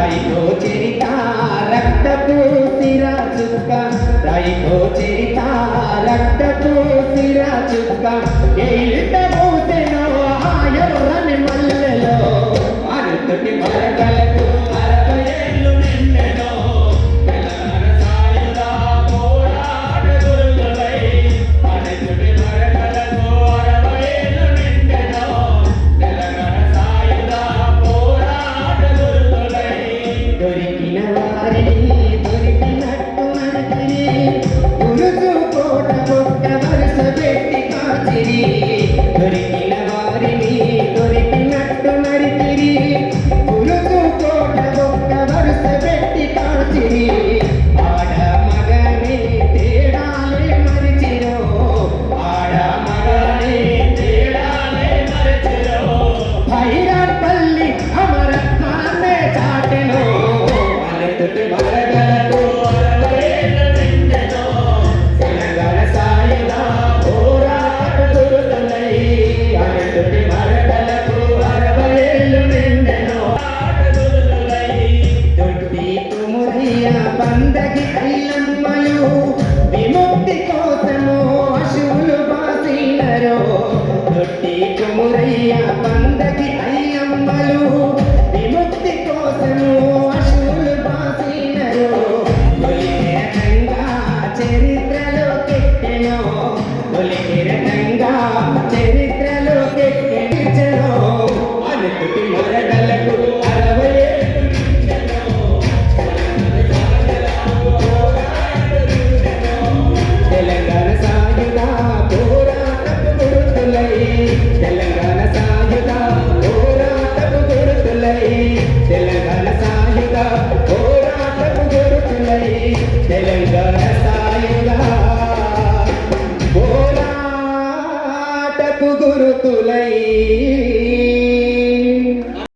రాయితో చరిత రక్తపు సిరా చుక్క రాయితో చరిత రక్తపు సిరా చుక్క ఏళ్ళ పూసెనో ఆ ఎర్రని మల్లెలో అరుతుటి మరకలకు 60 ఏళ్ళు నిండెనో తెలంగాణ సాయుధ పోరాట గురుతులై అరుతుటి మరకలకు 60 ఏళ్ళు నిండెనో తెలంగాణ సాయుధ పోరాట గురుతులై దొరికిన వారిని దొరికినట్టు నడిచిరి గురుతు కోట బొక్క వరుస పెట్టి కాచిరి దొరికిన వారిని దొరికినట్టు నడిచిరి గురుతు కోట బొక్క వరుస పెట్టి కాచిరి ఆడ మగని తేడాలే మరిచిరో ఆడ మగని తేడాలే మరిచిరో భైరపల్లి అమరత్వాన్నే చాటెనో అలతుటి మరగలకు 60 ఏళ్ళు నిండెనో తెలంగాణ సాయుధ పోరాట గురుతులై అలతుటి మరగలకు 60 ఏళ్ళు నిండెనో గురుతులై దొడ్డి కుమురియ బందగి ఐలమ్మలు విముక్తి కోసము అశువులు బాసినరో దొడ్డి కుమురయ్య బందగి ఐలమ్మలు విముక్తి కోసము అశువులు బాసినరో తొలికెరటంగా చరిత్రలో కెట్టెనో తొలికెరటంగా చరిత్రలో కెట్టెనో అనుకుటి మొరగలకు 60 ఏళ్ళు నిండెనో తెలంగాణ సాయుధ పోరాటపు గురుతులై తెలంగాణ సాయుధ పోరాటపు గురుతులై తెలంగాణ సాయుధ పోరాటపు గురుతులై తెలంగాణ